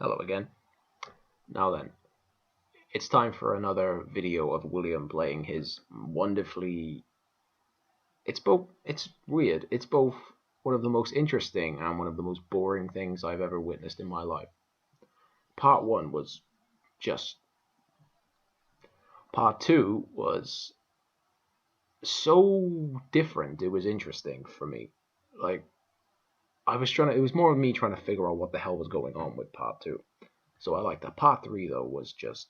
Hello again. Now then, it's time for another video of William playing his wonderfully... It's weird. It's both one of the most interesting and one of the most boring things I've ever witnessed in my life. Part 1 was just... Part 2 was so different, it was interesting for me. Like, it was more of me trying to figure out what the hell was going on with Part 2. So I like that. Part 3, though, was just...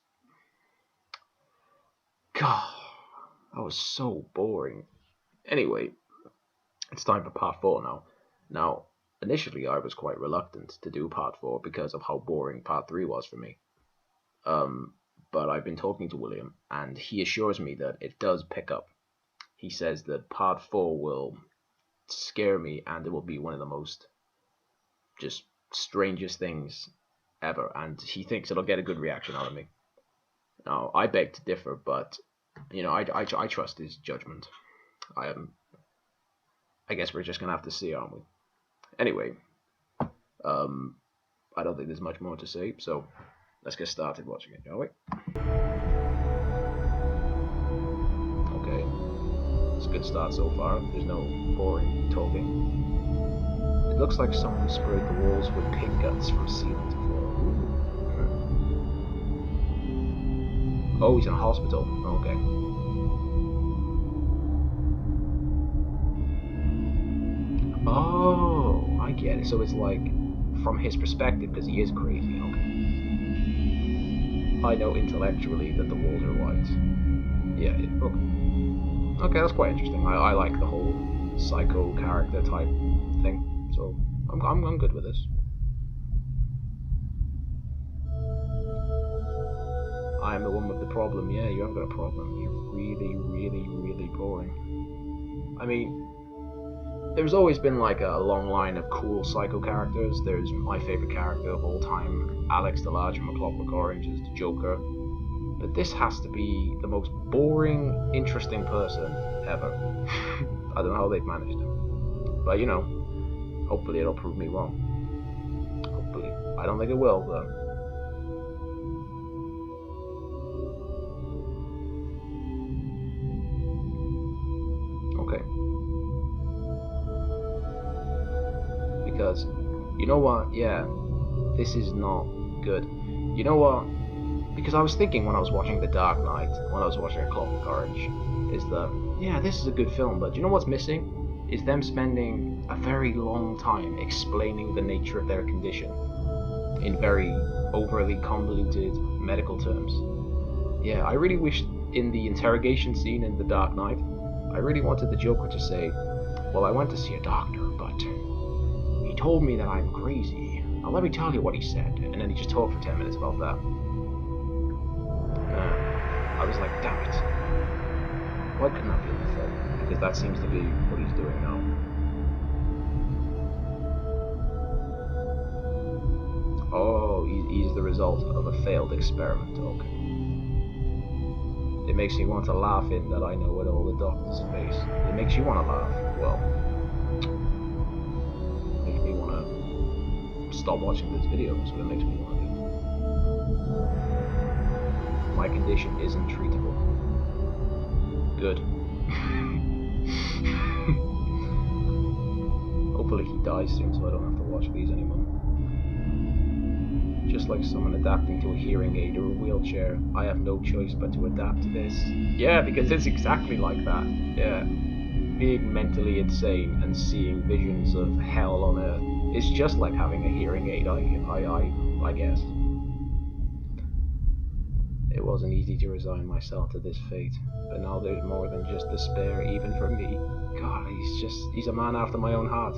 God, that was so boring. Anyway, it's time for Part 4 now. Now, initially I was quite reluctant to do Part 4 because of how boring Part 3 was for me. But I've been talking to William, and he assures me that it does pick up. He says that Part 4 will scare me, and it will be one of the most just strangest things ever, and he thinks it'll get a good reaction out of me. Now, I beg to differ, but you know, I trust his judgment. I guess we're just gonna have to see, aren't we? Anyway, I don't think there's much more to say, so let's get started watching it, shall we? Okay, it's a good start so far. There's no boring talking. It looks like someone sprayed the walls with pig guts from ceiling to floor. Oh, he's in a hospital. Okay. Oh, I get it. So it's like from his perspective because he is crazy. Okay. I know intellectually that the walls are white. Yeah. Okay. Okay, that's quite interesting. I like the whole psycho character type thing. So I'm good with this. I am the one with the problem. Yeah, you haven't got a problem. You're really, really, really boring. I mean, there's always been like a long line of cool psycho characters. There's my favorite character of all time, Alex the Large from A Clockwork Orange, is the Joker. But this has to be the most boring, interesting person ever. I don't know how they've managed it. But you know, hopefully it'll prove me wrong. Hopefully. I don't think it will, but... Okay. Because, you know what, yeah, this is not good. You know what, because I was thinking when I was watching The Dark Knight, when I was watching A Clockwork Orange, is that, yeah, this is a good film, but you know what's missing? Is them spending a very long time explaining the nature of their condition in very overly convoluted medical terms. Yeah, I really wish in the interrogation scene in The Dark Knight, I really wanted the Joker to say, well, I went to see a doctor, but he told me that I'm crazy. Now let me tell you what he said. And then he just talked for 10 minutes about that. I was like, damn it. Why couldn't that be in the film? Because that seems to be what he's doing now. Oh, he's the result of a failed experiment. Okay. It makes me want to laugh in that I know what all the doctors face. It makes you want to laugh. Well, it makes me want to stop watching this video. That's what it makes me want to do. My condition isn't treatable. Good. Hopefully he dies soon so I don't have to watch these anymore. Just like someone adapting to a hearing aid or a wheelchair, I have no choice but to adapt to this. Yeah, because it's exactly like that. Yeah. Being mentally insane and seeing visions of hell on earth is just like having a hearing aid, I guess. It wasn't easy to resign myself to this fate, but now there's more than just despair, even for me. God, he's a man after my own heart.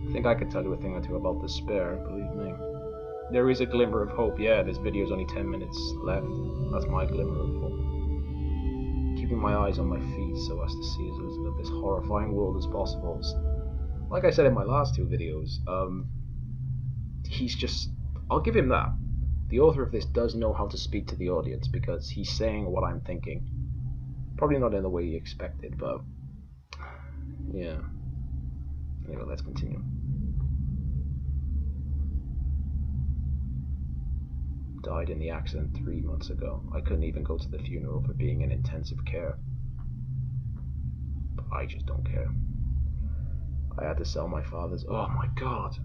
I think I could tell you a thing or two about despair, believe me. There is a glimmer of hope. Yeah, this video's only 10 minutes left. That's my glimmer of hope. Keeping my eyes on my feet so as to see as little of this horrifying world as possible. Like I said in my last two videos, he's just... I'll give him that. The author of this does know how to speak to the audience because he's saying what I'm thinking. Probably not in the way you expected, but... yeah. Anyway, let's continue. died in the accident 3 months ago. I couldn't even go to the funeral for being in intensive care. But I just don't care. I had to sell my father's... Oh my god.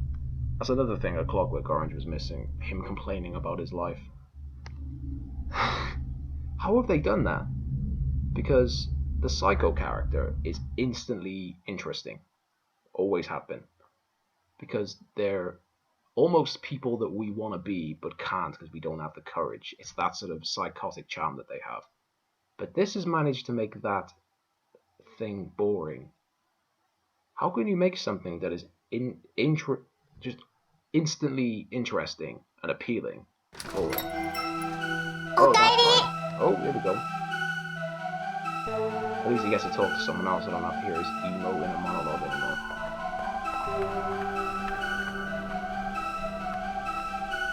That's another thing A Clockwork Orange was missing. Him complaining about his life. How have they done that? Because the Psycho character is instantly interesting. Always have been. Because they're almost people that we want to be, but can't because we don't have the courage. It's that sort of psychotic charm that they have. But this has managed to make that thing boring. How can you make something that is just instantly interesting and appealing? Boring. Oh, that's fine. Oh, here we go. At least he gets to talk to someone else. I don't have to hear his emo in a monologue anymore.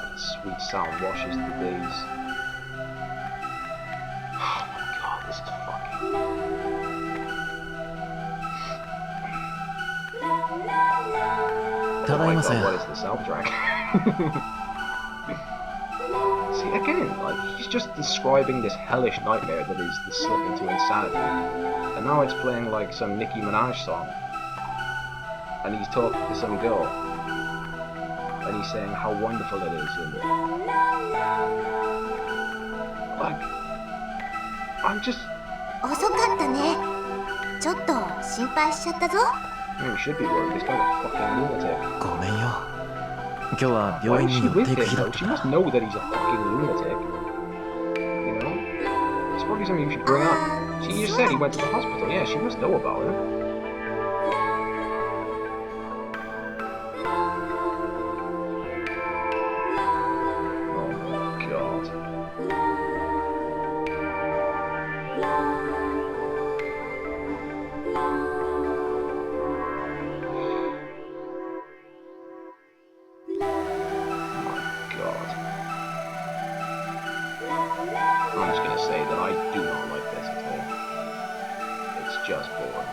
That sweet sound washes the days. Oh my god, this is fucking... Oh my god, what is the soundtrack? See, again, like, he's just describing this hellish nightmare that is the slip into insanity. And now it's playing like some Nicki Minaj song. And he's talking to some girl. And he's saying how wonderful it is. And like, I'm just... You should be worried, this guy's a fucking lunatic. Why is she with him though? She must know that he's a fucking lunatic. You know? It's probably something you should bring up. She just said he went to the hospital. Yeah, she must know about it. I'm just gonna say that I do not like this at all. It's just boring.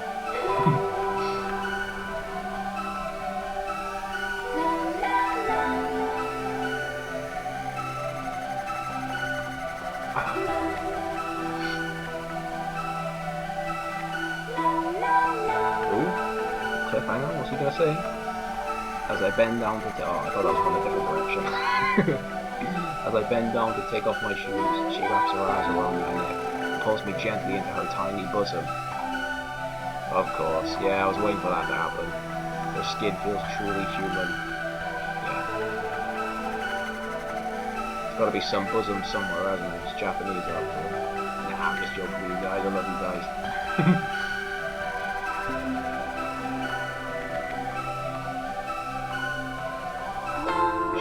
Ooh, cliffhanger, what's he gonna say? As I bend down to... Oh, I thought I was going a different direction. As I bend down to take off my shoes, she wraps her arms around my neck and pulls me gently into her tiny bosom. Of course, yeah, I was waiting for that to happen. Her skin feels truly human. Yeah. There's gotta be some bosom somewhere, hasn't there? It's Japanese after all. Nah, I'm just joking with you guys, I love you guys.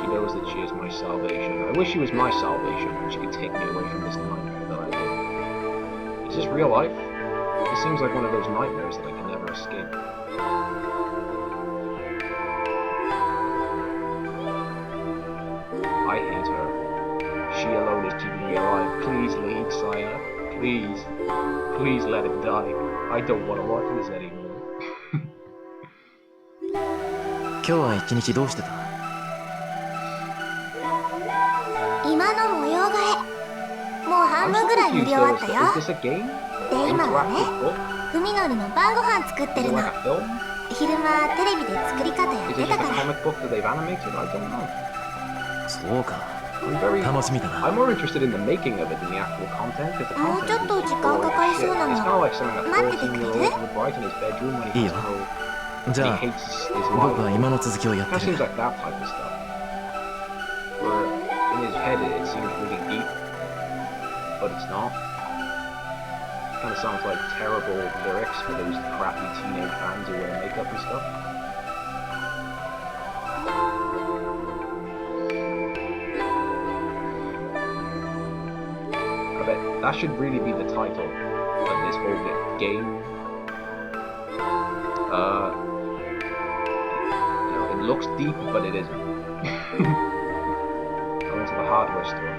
Knows that she is my salvation. I wish she was my salvation and she could take me away from this nightmare that I live. Is this real life? It seems like one of those nightmares that I can never escape. I hate her. She alone is keeping me alive. Please leave, sire. Please. Please let it die. I don't want to watch this anymore. 今日は一日どうしてた？今の模様替えもう半分ぐらい塗り終わったよ。で今はね、海のりの晩ご飯作ってるの。昼間テレビで作り方やってたから。そうか、楽しみだな。I'm more interested in the making of it than the actual content. もうちょっと時間かかりそうなの。待っててくれる？いいよ。じゃあ僕は今の続きをやってる。In his head it seems really deep, but it's not. It kind of sounds like terrible lyrics for those crappy teenage bands who wear makeup and stuff. I bet that should really be the title of this whole game. You know, it looks deep, but it isn't. To the hardware store,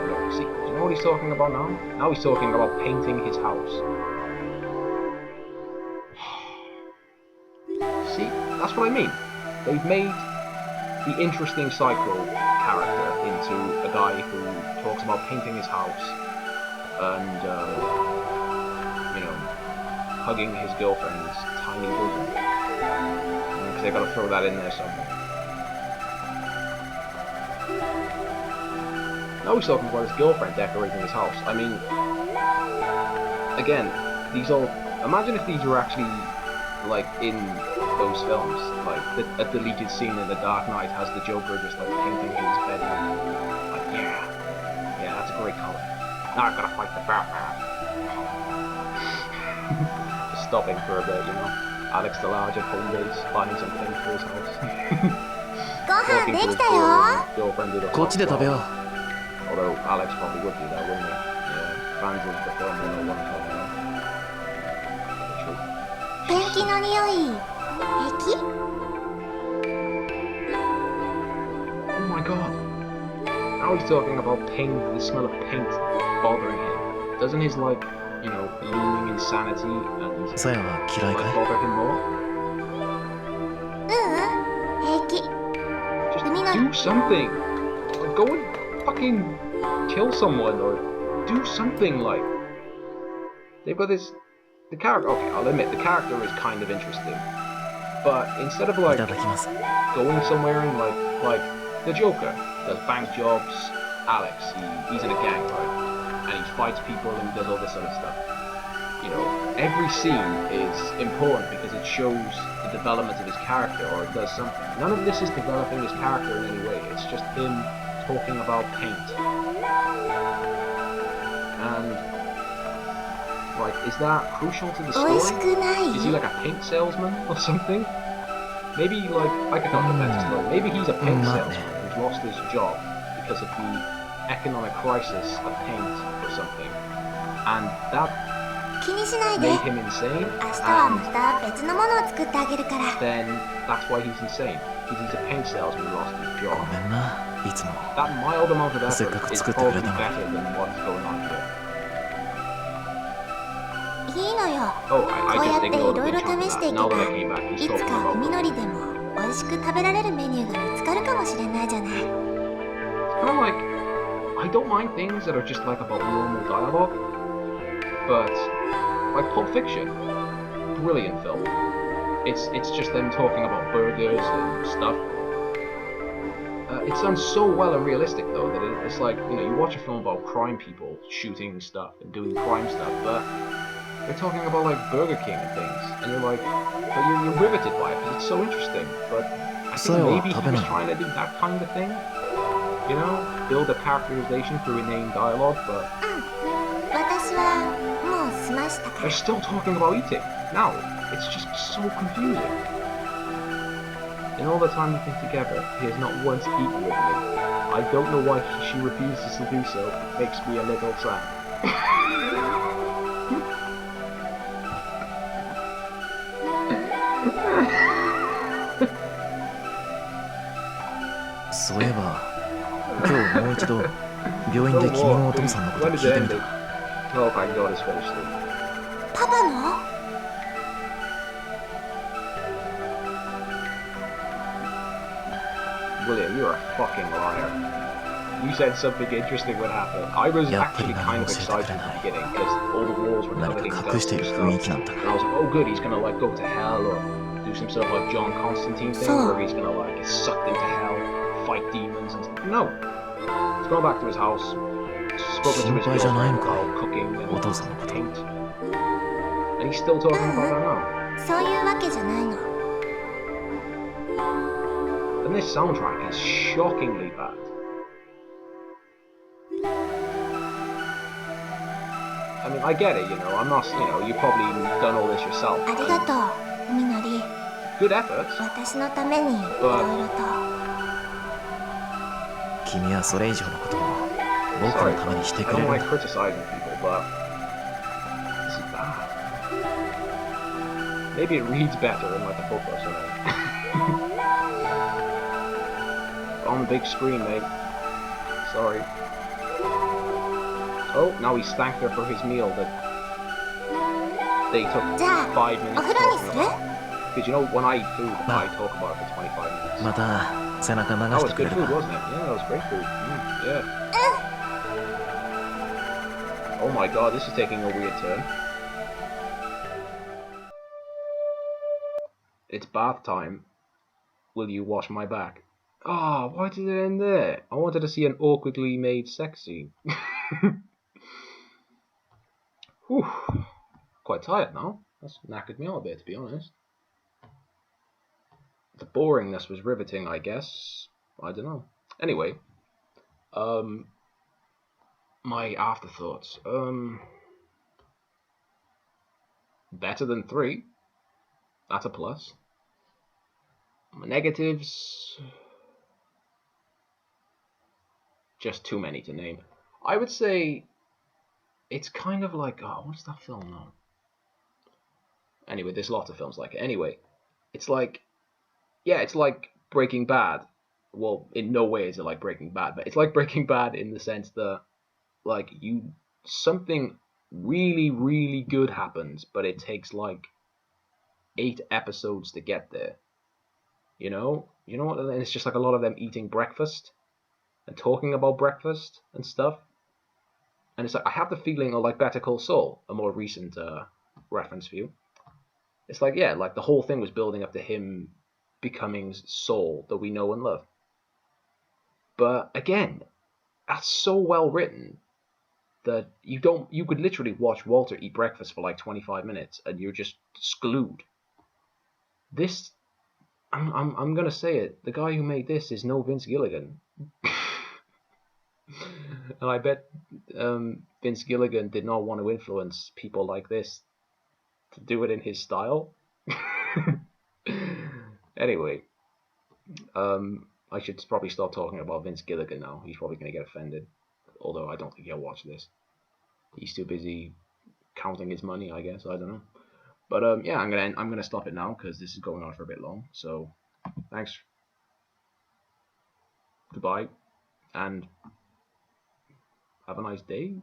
but see, do you know what he's talking about now? Now he's talking about painting his house. See, that's what I mean. They've made the interesting psycho character into a guy who talks about painting his house and, you know, hugging his girlfriend's tiny bosom. Because they've got to throw that in there somewhere. Now he's talking about his girlfriend decorating his house. I mean, again, these all... Imagine if these were actually, like, in those films. Like, a deleted scene in The Dark Knight has the Joker just, like, painting his bedroom. Like, yeah, that's a great colour. Now I've got to fight the Batman. Just stopping for a bit, you know. Alex DeLarge at home base, finding some paint for his house. Walking to his girlfriend with a hot dog. Although Alex probably would do that, wouldn't he? Yeah, fans of the film will know what I'm talking about. Oh my god. Now he's talking about paint, the smell of paint bothering him. Doesn't his, like, you know, looming insanity and like, bother him more? Just do something! Like, go and fucking kill someone or do something, like... They've got this... The character... Okay, I'll admit, the character is kind of interesting. But instead of, like, going somewhere and, like the Joker does bank jobs, Alex, he's in a gang, right? And he fights people and does all this sort of stuff. You know, every scene is important because it shows the development of his character, or it does something. None of this is developing his character in any way. It's just him talking about paint. And, like, is that crucial to the story? Is he like a paint salesman or something? Maybe, like, I could not defend his story. Maybe he's a paint salesman who's lost his job because of the economic crisis of paint or something. And that made him insane, and then that's why he's insane. Because he's a paint salesman who lost his job. That mild amount of effort is probably better than what's going on here. Oh, I just ignored the picture of that. Now that I came back, he's talking about it's kind of like, I don't mind things that are just like about normal dialogue, but like Pulp Fiction, brilliant film. It's just them talking about burgers and stuff. It sounds so well and realistic though that it's like, you know, you watch a film about crime people shooting stuff and doing crime stuff, but they're talking about like Burger King and things, and you're like, but you're riveted by it because it's so interesting. But I think maybe he was trying to do that kind of thing, you know, build a characterization through inane dialogue, but they're still talking about eating. Now, it's just so confusing. In all the time we've been together, he has not once eaten with me. I don't know why she refuses to do so. It makes me a little sad. そういえば、今日もう一度病院で君のお父さんのこと聞いてみた。Oh my god, it's finished. パパの？ William, you're a fucking liar. You said something interesting would happen. I was actually kind of excited at the beginning because all the walls were covered in dust and stuff. And I was like, oh good, he's gonna like go to hell or do some sort of like John Constantine thing where he's gonna like get sucked into hell, fight demons and stuff. No. He's gone back to his house, spoken to his girlfriend about cooking and paint. And he's still talking about that now. そういうわけじゃないの。 And this soundtrack is shockingly bad. I mean, I get it, you know, I'm not, you know, you've probably done all this yourself. ありがとう、みのり。 Good efforts. 私のためにいろいろと。君はそれ以上のことを僕のためにしてくれるんだ。 I don't like criticizing people, but this is bad. Maybe it reads better in like a book or something. On the big screen, mate. Sorry. Oh, now he's thanked her for his meal that they took 5 minutes talking about. Because you know, when I eat food, I talk about it for 25 minutes. また背中流 That し was てくれ good る food, か wasn't it? Yeah, that was great food. Yeah. Oh my god, this is taking a weird turn. It's bath time. Will you wash my back? Oh, why did it end there? I wanted to see an awkwardly made sex scene. Whew. Quite tired now. That's knackered me out a bit, to be honest. The boringness was riveting, I guess. I don't know. Anyway, my afterthoughts. Better than 3. That's a plus. My negatives, just too many to name. I would say it's kind of like, oh, what's that film now? Anyway, there's lots of films like it. Anyway, it's like, yeah, it's like Breaking Bad. Well, in no way is it like Breaking Bad, but it's like Breaking Bad in the sense that, like, something really, really good happens, but it takes like 8 episodes to get there. You know what? And it's just like a lot of them eating breakfast and talking about breakfast and stuff. And it's like, I have the feeling of like Better Call Saul, a more recent reference for you. It's like, yeah, like the whole thing was building up to him becoming Saul that we know and love. But again, that's so well written that you could literally watch Walter eat breakfast for like 25 minutes and you're just glued. This, I'm gonna say it, the guy who made this is no Vince Gilligan. And I bet Vince Gilligan did not want to influence people like this to do it in his style. Anyway, I should probably stop talking about Vince Gilligan now. He's probably going to get offended. Although I don't think he'll watch this. He's too busy counting his money, I guess. I don't know. But yeah, I'm gonna stop it now because this is going on for a bit long. So thanks. Goodbye, and have a nice day.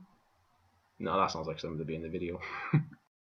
No, that sounds like something to be in the video.